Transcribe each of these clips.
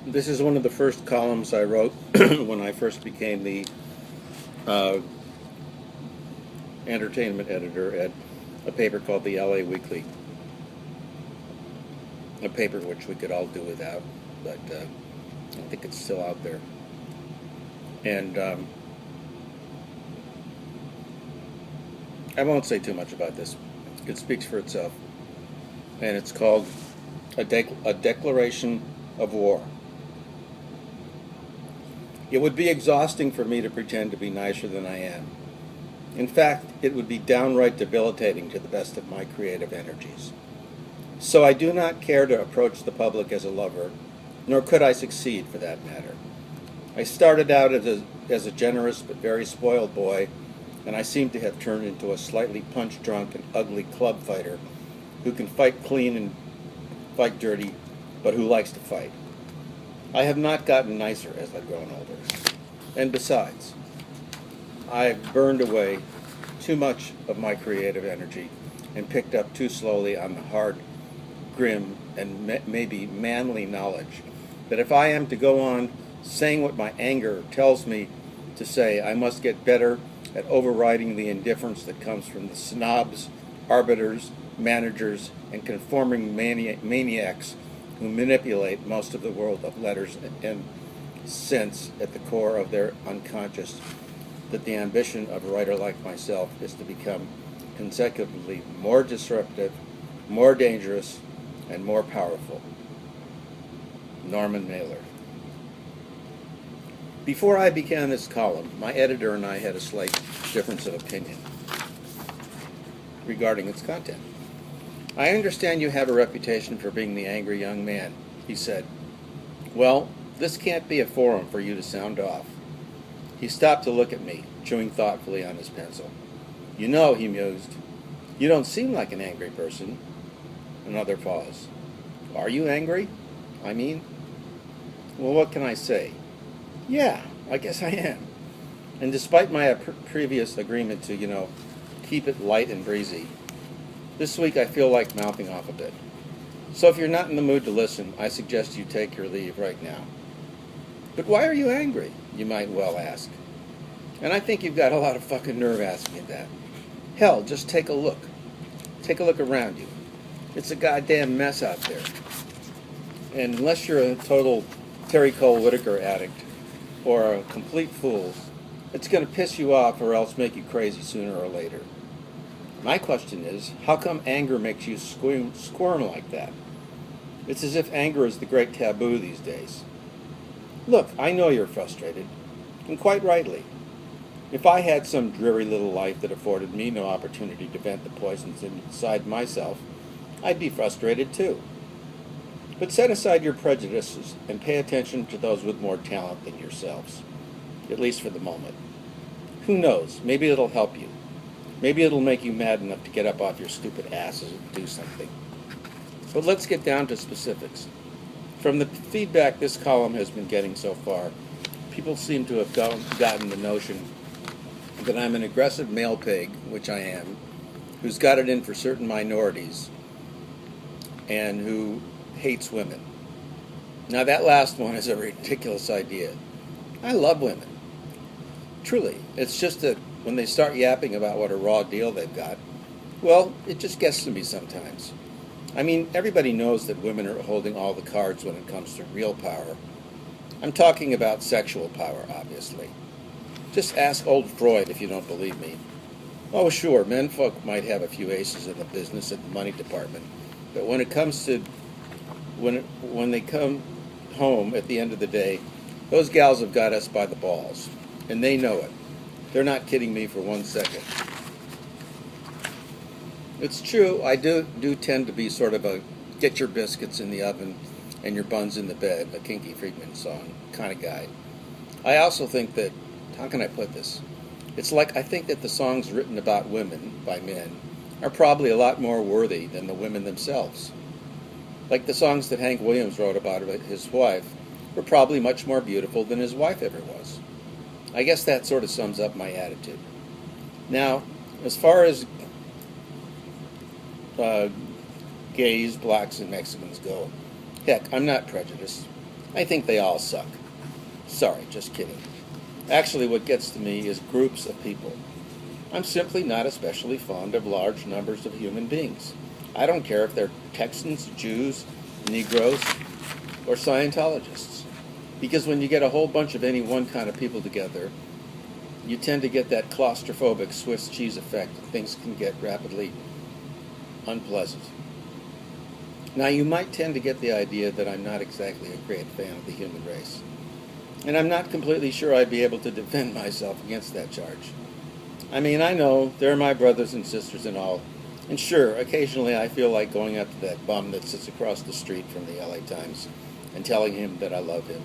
This is one of the first columns I wrote when I first became the uh, entertainment editor at a paper called the LA Weekly, a paper which we could all do without, but I think it's still out there. And I won't say too much about this. It speaks for itself. And it's called a Declaration of War. It would be exhausting for me to pretend to be nicer than I am. In fact, it would be downright debilitating to the best of my creative energies. So I do not care to approach the public as a lover, nor could I succeed for that matter. I started out as a generous but very spoiled boy, and I seem to have turned into a slightly punch-drunk and ugly club fighter who can fight clean and fight dirty, but who likes to fight. I have not gotten nicer as I've grown older. And besides, I've burned away too much of my creative energy and picked up too slowly on the hard, grim, and maybe manly knowledge that if I am to go on saying what my anger tells me to say, I must get better at overriding the indifference that comes from the snobs, arbiters, managers, and conforming maniacs who manipulate most of the world of letters and sense at the core of their unconscious, that the ambition of a writer like myself is to become consecutively more disruptive, more dangerous, and more powerful. Norman Mailer. Before I began this column, my editor and I had a slight difference of opinion regarding its content. I understand you have a reputation for being the angry young man, he said. Well, this can't be a forum for you to sound off. He stopped to look at me, chewing thoughtfully on his pencil. You know, he mused, you don't seem like an angry person. Another pause. Are you angry? I mean? Well, what can I say? Yeah, I guess I am. And despite my previous agreement to, keep it light and breezy, this week I feel like mouthing off a bit. So if you're not in the mood to listen, I suggest you take your leave right now. But why are you angry, you might well ask. And I think you've got a lot of fucking nerve asking that. Hell, just take a look. Take a look around you. It's a goddamn mess out there. And unless you're a total Terry Cole Whitaker addict or a complete fool, it's going to piss you off or else make you crazy sooner or later. My question is, how come anger makes you squirm like that? It's as if anger is the great taboo these days. Look, I know you're frustrated, and quite rightly. If I had some dreary little life that afforded me no opportunity to vent the poisons inside myself, I'd be frustrated too. But set aside your prejudices and pay attention to those with more talent than yourselves, at least for the moment. Who knows, maybe it'll help you. Maybe it'll make you mad enough to get up off your stupid asses and do something. But let's get down to specifics. From the feedback this column has been getting so far, people seem to have gotten the notion that I'm an aggressive male pig, which I am, who's got it in for certain minorities, and who hates women. Now that last one is a ridiculous idea. I love women. Truly, it's just that when they start yapping about what a raw deal they've got, well, it just gets to me sometimes. I mean, everybody knows that women are holding all the cards when it comes to real power. I'm talking about sexual power, obviously. Just ask old Freud if you don't believe me. Oh, sure, menfolk might have a few aces in the business at the money department, but when it comes to when they come home at the end of the day, those gals have got us by the balls, and they know it. They're not kidding me for 1 second. It's true, I do tend to be sort of a get your biscuits in the oven and your buns in the bed, a Kinky Friedman song kind of guy. I also think that, how can I put this? It's like I think that the songs written about women by men are probably a lot more worthy than the women themselves. Like the songs that Hank Williams wrote about his wife were probably much more beautiful than his wife ever was. I guess that sort of sums up my attitude. Now, as far as gays, blacks, and Mexicans go, heck, I'm not prejudiced. I think they all suck. Sorry, just kidding. Actually, what gets to me is groups of people. I'm simply not especially fond of large numbers of human beings. I don't care if they're Texans, Jews, Negroes, or Scientologists. Because when you get a whole bunch of any one kind of people together, you tend to get that claustrophobic Swiss cheese effect. Things can get rapidly unpleasant. Now, you might tend to get the idea that I'm not exactly a great fan of the human race. And I'm not completely sure I'd be able to defend myself against that charge. I mean, I know they're my brothers and sisters and all. And sure, occasionally I feel like going up to that bum that sits across the street from the LA Times and telling him that I love him.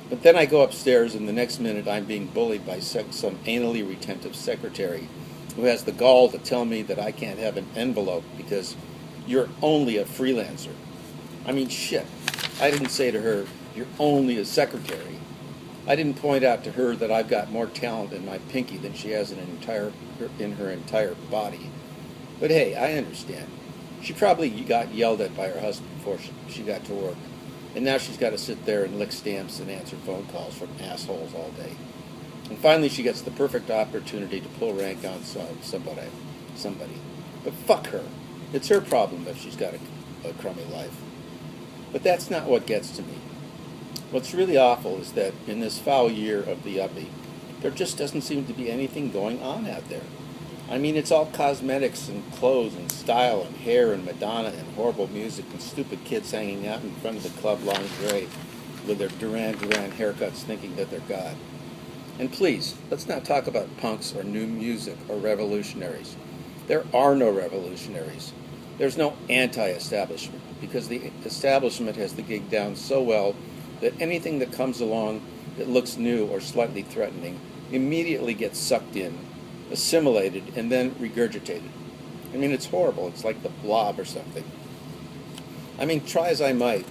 But then I go upstairs and the next minute I'm being bullied by some anally retentive secretary who has the gall to tell me that I can't have an envelope because you're only a freelancer. I mean, shit. I didn't say to her, you're only a secretary. I didn't point out to her that I've got more talent in my pinky than she has in her entire body. But hey, I understand. She probably got yelled at by her husband before she got to work. And now she's got to sit there and lick stamps and answer phone calls from assholes all day. And finally she gets the perfect opportunity to pull rank on somebody. But fuck her. It's her problem if she's got a crummy life. But that's not what gets to me. What's really awful is that in this foul year of the uppie, there just doesn't seem to be anything going on out there. I mean, it's all cosmetics and clothes and style and hair and Madonna and horrible music and stupid kids hanging out in front of the club lingerie with their Duran Duran haircuts thinking that they're God. And please, let's not talk about punks or new music or revolutionaries. There are no revolutionaries. There's no anti-establishment because the establishment has the gig down so well that anything that comes along that looks new or slightly threatening immediately gets sucked in, assimilated, and then regurgitated. I mean, it's horrible. It's like the Blob or something. I mean, try as I might,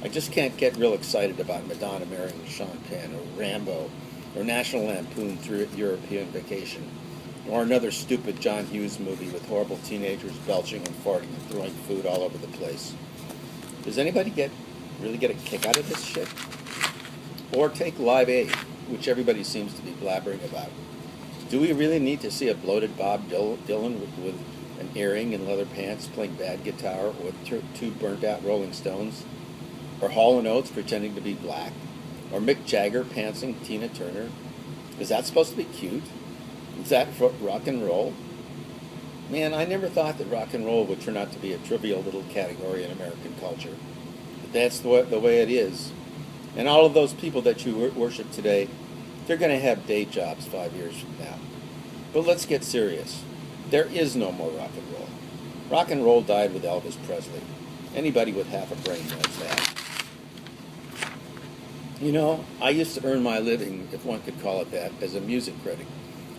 I just can't get real excited about Madonna marrying Sean Penn or Rambo or National Lampoon through European Vacation or another stupid John Hughes movie with horrible teenagers belching and farting and throwing food all over the place. Does anybody really get a kick out of this shit? Or take Live Aid, which everybody seems to be blabbering about. Do we really need to see a bloated Bob Dylan with an earring and leather pants playing bad guitar with two burnt-out Rolling Stones? Or Hall & Oates pretending to be black? Or Mick Jagger pantsing Tina Turner? Is that supposed to be cute? Is that rock and roll? Man, I never thought that rock and roll would turn out to be a trivial little category in American culture. But that's the way it is. And all of those people that you worship today, they're going to have day jobs 5 years from now. But let's get serious. There is no more rock and roll. Rock and roll died with Elvis Presley. Anybody with half a brain knows that. You know, I used to earn my living, if one could call it that, as a music critic,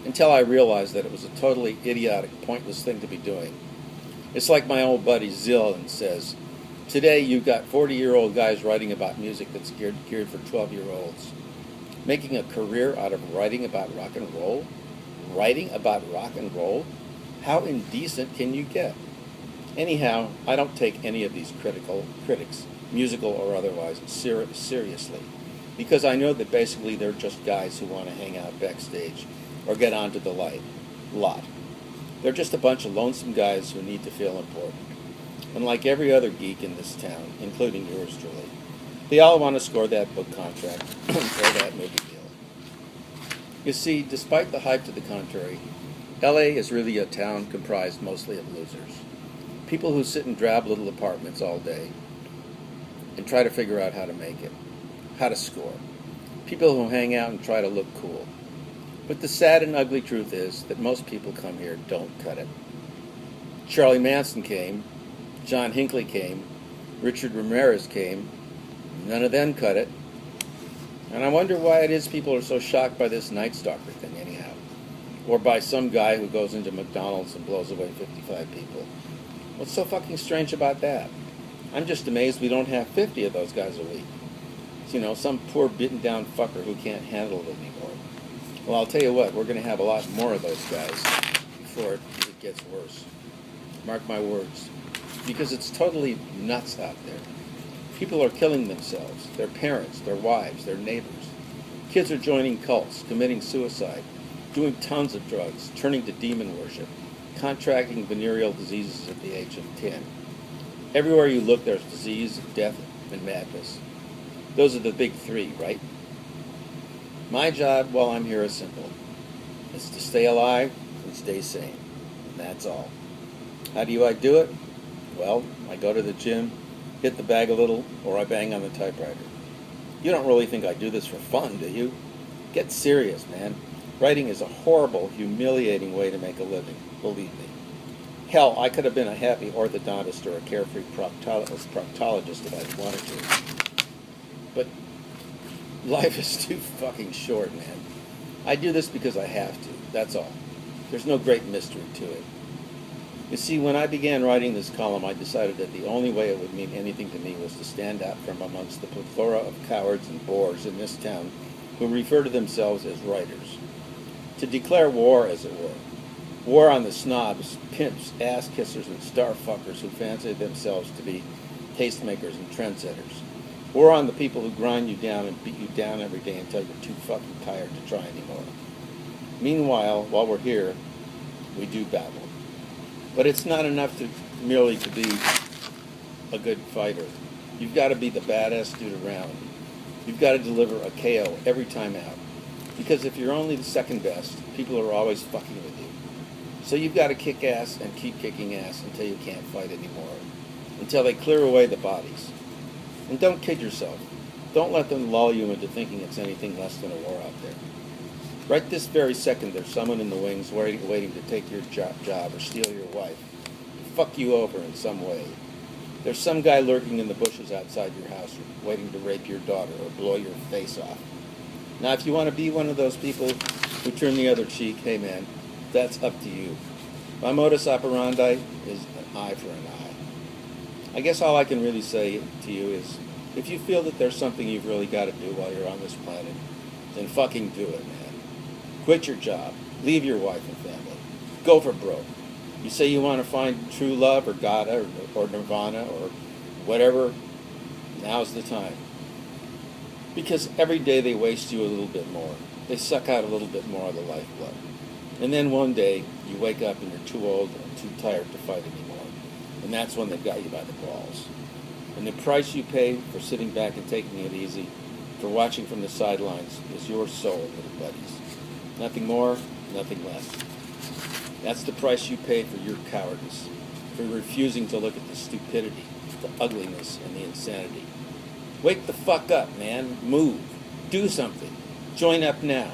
until I realized that it was a totally idiotic, pointless thing to be doing. It's like my old buddy Zillan says, today you've got 40-year-old guys writing about music that's geared for 12-year-olds. Making a career out of writing about rock and roll? Writing about rock and roll? How indecent can you get? Anyhow, I don't take any of these critics, musical or otherwise, seriously. Because I know that basically they're just guys who want to hang out backstage or get onto the lot. They're just a bunch of lonesome guys who need to feel important. And like every other geek in this town, including yours truly, they all want to score that book contract or that movie deal. You see, despite the hype to the contrary, LA is really a town comprised mostly of losers. People who sit in drab little apartments all day and try to figure out how to make it, how to score. People who hang out and try to look cool. But the sad and ugly truth is that most people come here don't cut it. Charlie Manson came, John Hinckley came, Richard Ramirez came. None of them cut it. And I wonder why it is people are so shocked by this Night Stalker thing anyhow. Or by some guy who goes into McDonald's and blows away 55 people. What's so fucking strange about that? I'm just amazed we don't have 50 of those guys a week. You know, some poor bitten down fucker who can't handle it anymore. Well, I'll tell you what, we're going to have a lot more of those guys before it gets worse. Mark my words. Because it's totally nuts out there. People are killing themselves, their parents, their wives, their neighbors. Kids are joining cults, committing suicide, doing tons of drugs, turning to demon worship, contracting venereal diseases at the age of 10. Everywhere you look, there's disease, death, and madness. Those are the big three, right? My job while I'm here is simple. It's to stay alive and stay sane. And that's all. How do I do it? Well, I go to the gym, hit the bag a little, or I bang on the typewriter. You don't really think I do this for fun, do you? Get serious, man. Writing is a horrible, humiliating way to make a living, believe me. Hell, I could have been a happy orthodontist or a carefree proctologist if I wanted to. But life is too fucking short, man. I do this because I have to, that's all. There's no great mystery to it. You see, when I began writing this column, I decided that the only way it would mean anything to me was to stand out from amongst the plethora of cowards and bores in this town who refer to themselves as writers. To declare war, as it were. War on the snobs, pimps, ass-kissers, and star-fuckers who fancy themselves to be tastemakers and trendsetters. War on the people who grind you down and beat you down every day until you're too fucking tired to try anymore. Meanwhile, while we're here, we do battle. But it's not enough merely to be a good fighter. You've got to be the badass dude around. You've got to deliver a KO every time out. Because if you're only the second best, people are always fucking with you. So you've got to kick ass and keep kicking ass until you can't fight anymore. Until they clear away the bodies. And don't kid yourself. Don't let them lull you into thinking it's anything less than a war out there. Right this very second, there's someone in the wings waiting to take your job or steal your wife, fuck you over in some way. There's some guy lurking in the bushes outside your house waiting to rape your daughter or blow your face off. Now, if you want to be one of those people who turn the other cheek, hey man, that's up to you. My modus operandi is an eye for an eye. I guess all I can really say to you is, if you feel that there's something you've really got to do while you're on this planet, then fucking do it, man. Quit your job. Leave your wife and family. Go for broke. You say you want to find true love or God or Nirvana or whatever, now's the time. Because every day they waste you a little bit more. They suck out a little bit more of the lifeblood. And then one day you wake up and you're too old and too tired to fight anymore. And that's when they've got you by the balls. And the price you pay for sitting back and taking it easy, for watching from the sidelines, is your soul, little buddies. Nothing more, nothing less. That's the price you pay for your cowardice, for refusing to look at the stupidity, the ugliness, and the insanity. Wake the fuck up, man. Move. Do something. Join up now.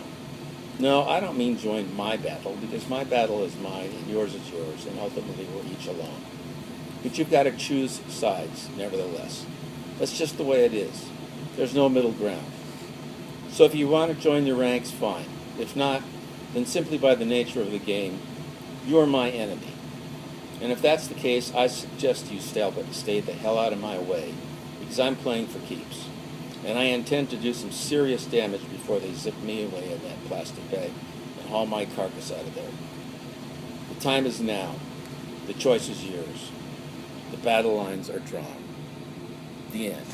No, I don't mean join my battle, because my battle is mine and yours is yours, and ultimately we're each alone. But you've got to choose sides, nevertheless. That's just the way it is. There's no middle ground. So if you want to join the ranks, fine. If not, then simply by the nature of the game, you're my enemy. And if that's the case, I suggest you stay the hell out of my way, because I'm playing for keeps. And I intend to do some serious damage before they zip me away in that plastic bag and haul my carcass out of there. The time is now. The choice is yours. The battle lines are drawn. The end.